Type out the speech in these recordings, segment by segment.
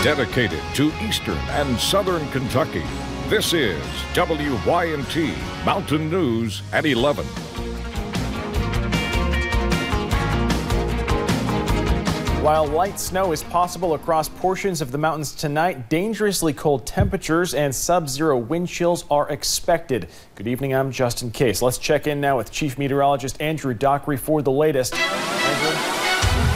Dedicated to Eastern and Southern Kentucky, this is WYNT Mountain News at 11. While light snow is possible across portions of the mountains tonight, dangerously cold temperatures and sub-zero wind chills are expected. Good evening, I'm Justin Case. Let's check in now with Chief Meteorologist Andrew Dockery for the latest. Andrew?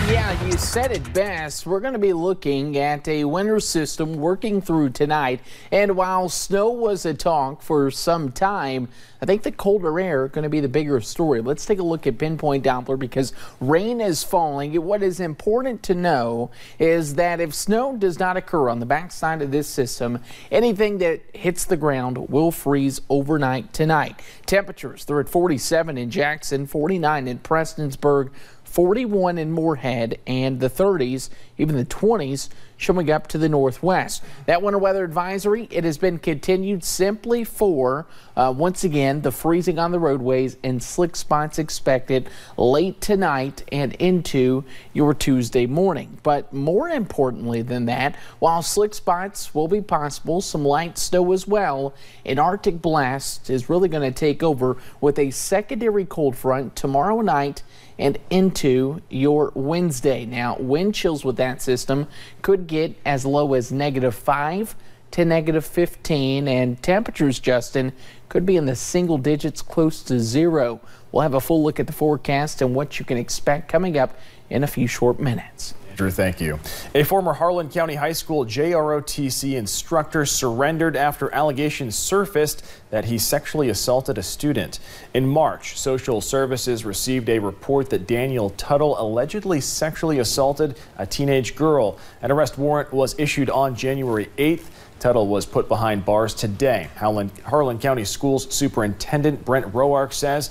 Yeah, you said it best. We're going to be looking at a winter system working through tonight. And while snow was a talk for some time, I think the colder air is going to be the bigger story. Let's take a look at Pinpoint Doppler because rain is falling. What is important to know is that if snow does not occur on the backside of this system, anything that hits the ground will freeze overnight tonight. Temperatures, they're at 47 in Jackson, 49 in Prestonsburg, 41 in Moorhead, and the 30s, even the 20s, showing up to the northwest. That winter weather advisory, it has been continued simply for, once again, the freezing on the roadways and slick spots expected late tonight and into your Tuesday morning. But more importantly than that, while slick spots will be possible, some light snow as well, an Arctic blast is really going to take over with a secondary cold front tomorrow night and into your Wednesday. Now, wind chills with that system could get as low as -5 to -15, and temperatures, Justin, could be in the single digits close to zero. We'll have a full look at the forecast and what you can expect coming up in a few short minutes. Andrew, thank you. A former Harlan County High School JROTC instructor surrendered after allegations surfaced that he sexually assaulted a student. In March, Social Services received a report that Daniel Tuttle allegedly sexually assaulted a teenage girl. An arrest warrant was issued on January 8th. Tuttle was put behind bars today. Harlan County Schools Superintendent Brent Roark says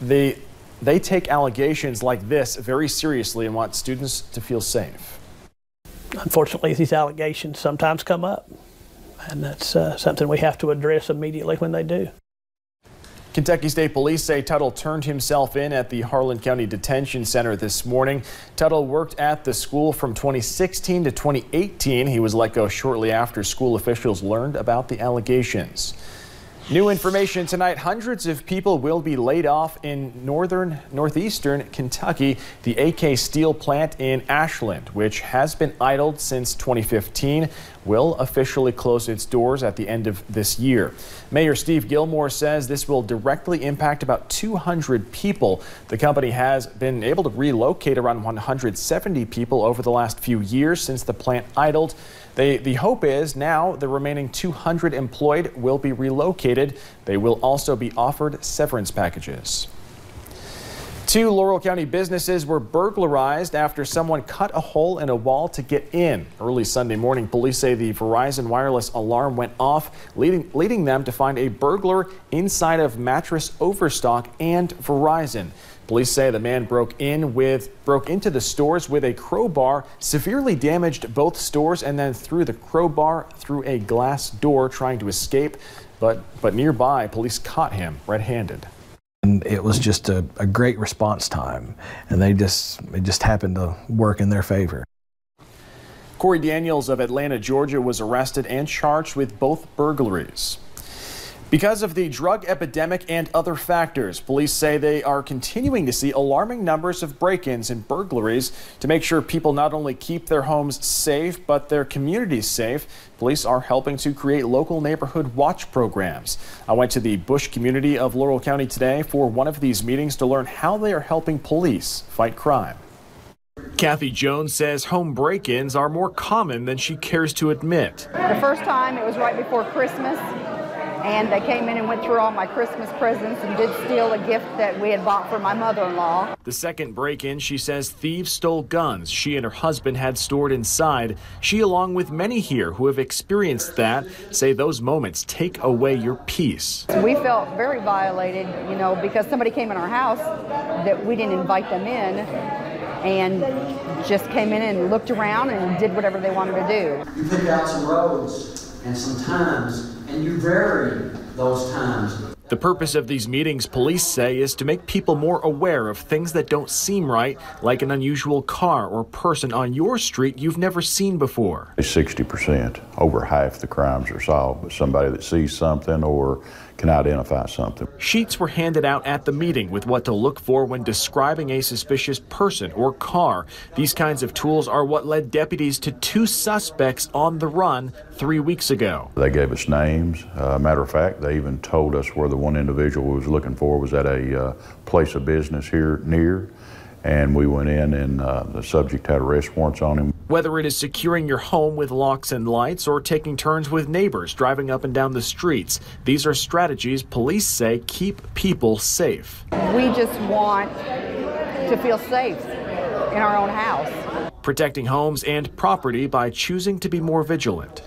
they take allegations like this very seriously and want students to feel safe. Unfortunately, these allegations sometimes come up, and that's something we have to address immediately when they do. Kentucky State Police say Tuttle turned himself in at the Harlan County Detention Center this morning. Tuttle worked at the school from 2016 to 2018. He was let go shortly after school officials learned about the allegations. New information tonight, hundreds of people will be laid off in northeastern Kentucky. The AK Steel plant in Ashland, which has been idled since 2015, will officially close its doors at the end of this year. Mayor Steve Gilmore says this will directly impact about 200 people. The company has been able to relocate around 170 people over the last few years since the plant idled. The hope is now the remaining 200 employed will be relocated. They will also be offered severance packages. 2 Laurel County businesses were burglarized after someone cut a hole in a wall to get in. Early Sunday morning, police say the Verizon wireless alarm went off, leading them to find a burglar inside of Mattress Overstock and Verizon. Police say the man broke into the stores with a crowbar, severely damaged both stores, and then threw the crowbar through a glass door trying to escape. But nearby, police caught him red-handed. And it was just a great response time, and it just happened to work in their favor. Corey Daniels of Atlanta, Georgia, was arrested and charged with both burglaries. Because of the drug epidemic and other factors, police say they are continuing to see alarming numbers of break-ins and burglaries. To make sure people not only keep their homes safe, but their communities safe, police are helping to create local neighborhood watch programs. I went to the Bush community of Laurel County today for one of these meetings to learn how they are helping police fight crime. Kathy Jones says home break-ins are more common than she cares to admit. The first time, it was right before Christmas. And they came in and went through all my Christmas presents and did steal a gift that we had bought for my mother-in-law. The second break-in, she says thieves stole guns she and her husband had stored inside. She, along with many here who have experienced that, say those moments take away your peace. We felt very violated, because somebody came in our house that we didn't invite them in and just came in and looked around and did whatever they wanted to do. You pick out some roads and some times, and you vary those times. The purpose of these meetings, police say, is to make people more aware of things that don't seem right, like an unusual car or person on your street you've never seen before. 60%, over half the crimes are solved with somebody that sees something or can identify something. Sheets were handed out at the meeting with what to look for when describing a suspicious person or car. These kinds of tools are what led deputies to 2 suspects on the run 3 weeks ago. They gave us names. Matter of fact, they even told us where the one individual we was looking for was at a place of business here near. And we went in and the subject had arrest warrants on him. Whether it is securing your home with locks and lights or taking turns with neighbors driving up and down the streets, these are strategies police say keep people safe. We just want to feel safe in our own house. Protecting homes and property by choosing to be more vigilant.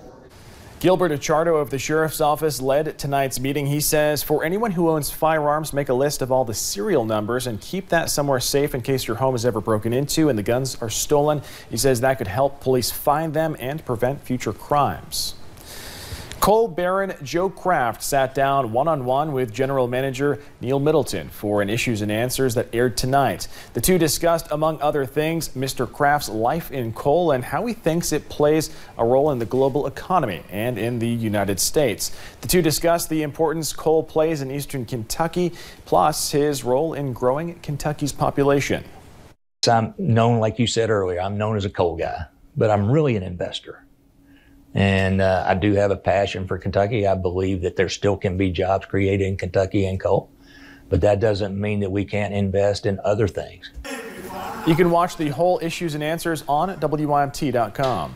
Gilbert Achardo of the Sheriff's Office led tonight's meeting. He says for anyone who owns firearms, make a list of all the serial numbers and keep that somewhere safe in case your home is ever broken into and the guns are stolen. He says that could help police find them and prevent future crimes. Cole Baron Joe Kraft sat down one-on-one with General Manager Neil Middleton for an Issues and Answers that aired tonight. The two discussed, among other things, Mr. Kraft's life in coal and how he thinks it plays a role in the global economy and in the United States. The two discussed the importance coal plays in eastern Kentucky, plus his role in growing Kentucky's population. I'm known, like you said earlier, I'm known as a coal guy, but I'm really an investor. And I do have a passion for Kentucky. I believe that there still can be jobs created in Kentucky in coal, but that doesn't mean that we can't invest in other things. You can watch the whole Issues and Answers on WYMT.com.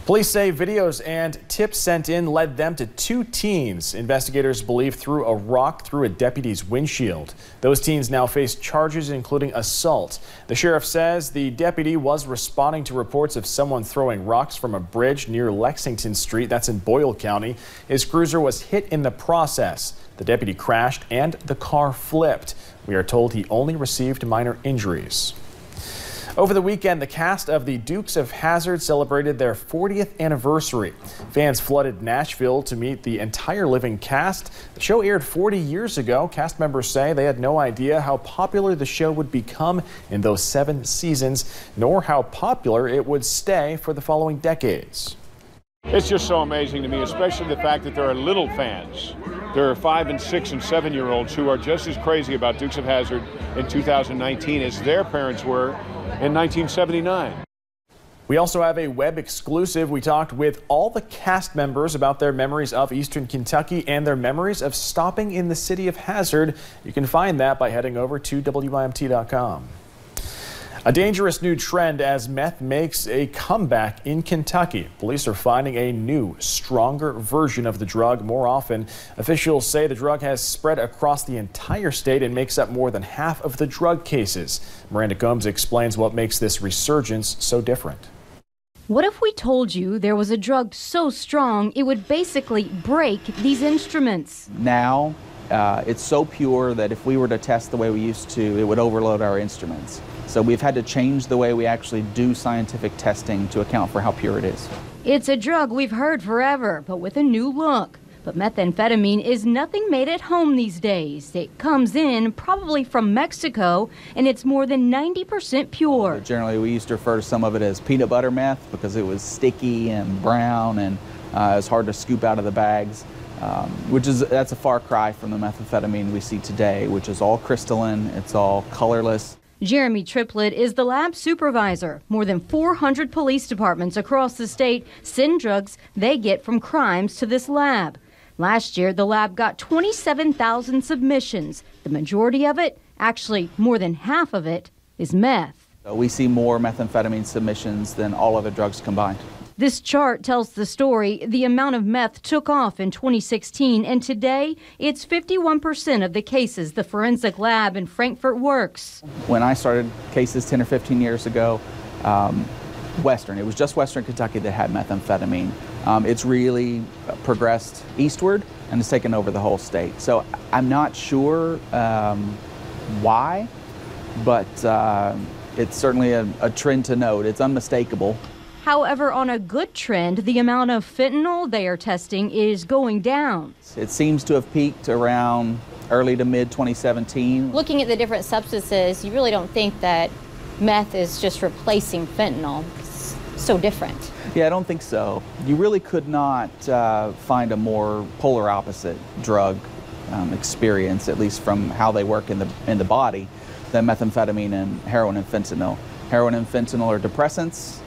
Police say videos and tips sent in led them to 2 teens investigators believe threw a rock through a deputy's windshield. Those teens now face charges including assault. The sheriff says the deputy was responding to reports of someone throwing rocks from a bridge near Lexington Street, that's in Boyle County. His cruiser was hit in the process. The deputy crashed and the car flipped. We are told he only received minor injuries. Over the weekend, the cast of the Dukes of Hazzard celebrated their 40th anniversary. Fans flooded Nashville to meet the entire living cast. The show aired 40 years ago. Cast members say they had no idea how popular the show would become in those 7 seasons, nor how popular it would stay for the following decades. It's just so amazing to me, especially the fact that there are little fans. There are 5 and 6 and 7-year-olds who are just as crazy about Dukes of Hazzard in 2019 as their parents were in 1979. We also have a web exclusive. We talked with all the cast members about their memories of Eastern Kentucky and their memories of stopping in the city of Hazzard. You can find that by heading over to WYMT.com. A dangerous new trend as meth makes a comeback in Kentucky. Police are finding a new, stronger version of the drug more often. Officials say the drug has spread across the entire state and makes up more than half of the drug cases. Miranda Combs explains what makes this resurgence so different. What if we told you there was a drug so strong it would basically break these instruments? Now, it's so pure that if we were to test the way we used to, it would overload our instruments. So we've had to change the way we actually do scientific testing to account for how pure it is. It's a drug we've heard forever, but with a new look. But methamphetamine is nothing made at home these days. It comes in probably from Mexico, and it's more than 90% pure. Generally, we used to refer to some of it as peanut butter meth because it was sticky and brown and it was hard to scoop out of the bags. That's a far cry from the methamphetamine we see today, which is all crystalline, it's all colorless. Jeremy Triplett is the lab supervisor. More than 400 police departments across the state send drugs they get from crimes to this lab. Last year, the lab got 27,000 submissions. The majority of it, actually more than half of it, is meth. We see more methamphetamine submissions than all other drugs combined. This chart tells the story. The amount of meth took off in 2016, and today it's 51% of the cases the forensic lab in Frankfort works. When I started cases 10 or 15 years ago, it was just Western Kentucky that had methamphetamine. It's really progressed eastward and has taken over the whole state. So I'm not sure why, but it's certainly a trend to note. It's unmistakable. However, on a good trend, the amount of fentanyl they are testing is going down. It seems to have peaked around early to mid 2017. Looking at the different substances, you really don't think that meth is just replacing fentanyl. It's so different. Yeah, I don't think so. You really could not find a more polar opposite drug experience, at least from how they work in the body, than methamphetamine and heroin and fentanyl. Heroin and fentanyl are depressants.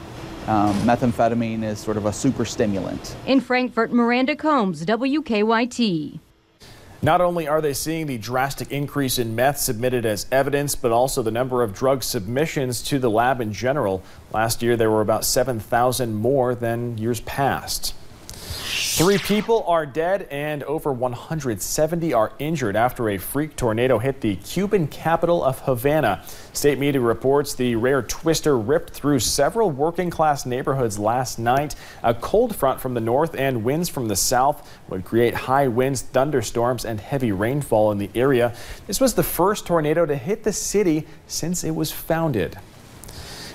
Methamphetamine is sort of a super stimulant. In Frankfort, Miranda Combs, WKYT. Not only are they seeing the drastic increase in meth submitted as evidence, but also the number of drug submissions to the lab in general. Last year, there were about 7,000 more than years past. 3 people are dead and over 170 are injured after a freak tornado hit the Cuban capital of Havana. State media reports the rare twister ripped through several working-class neighborhoods last night. A cold front from the north and winds from the south would create high winds, thunderstorms, and heavy rainfall in the area. This was the first tornado to hit the city since it was founded.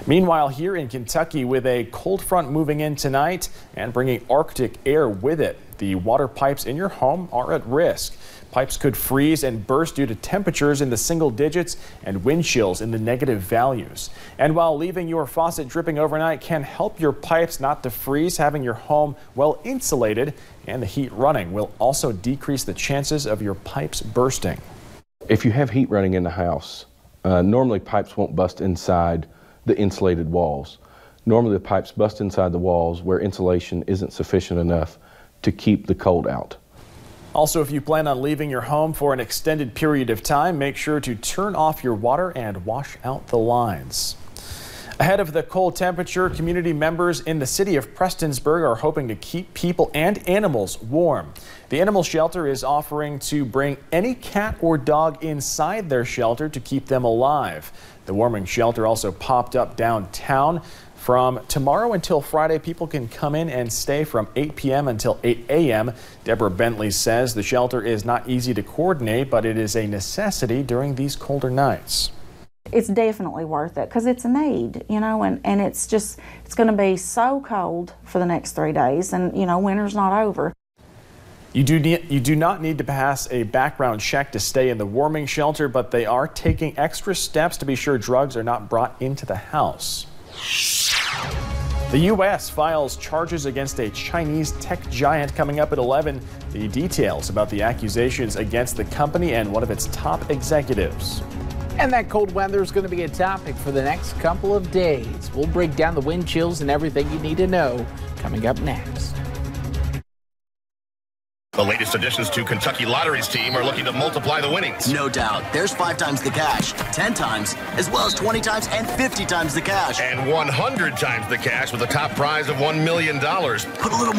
Meanwhile, here in Kentucky, with a cold front moving in tonight and bringing Arctic air with it, the water pipes in your home are at risk. Pipes could freeze and burst due to temperatures in the single digits and wind chills in the negative values. And while leaving your faucet dripping overnight can help your pipes not to freeze, having your home well insulated and the heat running will also decrease the chances of your pipes bursting. If you have heat running in the house, normally pipes won't bust inside the insulated walls. Normally the pipes bust inside the walls where insulation isn't sufficient enough to keep the cold out. Also, if you plan on leaving your home for an extended period of time, make sure to turn off your water and wash out the lines. Ahead of the cold temperature, community members in the city of Prestonsburg are hoping to keep people and animals warm. The animal shelter is offering to bring any cat or dog inside their shelter to keep them alive. The warming shelter also popped up downtown. From tomorrow until Friday, people can come in and stay from 8 p.m. until 8 a.m. Deborah Bentley says the shelter is not easy to coordinate, but it is a necessity during these colder nights. It's definitely worth it because it's a need, you know, and it's going to be so cold for the next 3 days, and, you know, winter's not over. You do not need to pass a background check to stay in the warming shelter, but they are taking extra steps to be sure drugs are not brought into the house. The U.S. files charges against a Chinese tech giant coming up at 11. The details about the accusations against the company and one of its top executives. And that cold weather is going to be a topic for the next couple of days. We'll break down the wind chills and everything you need to know coming up next. The latest additions to Kentucky Lottery's team are looking to multiply the winnings. No doubt. There's 5 times the cash, 10 times, as well as 20 times and 50 times the cash. And 100 times the cash with a top prize of $1 million. Put a little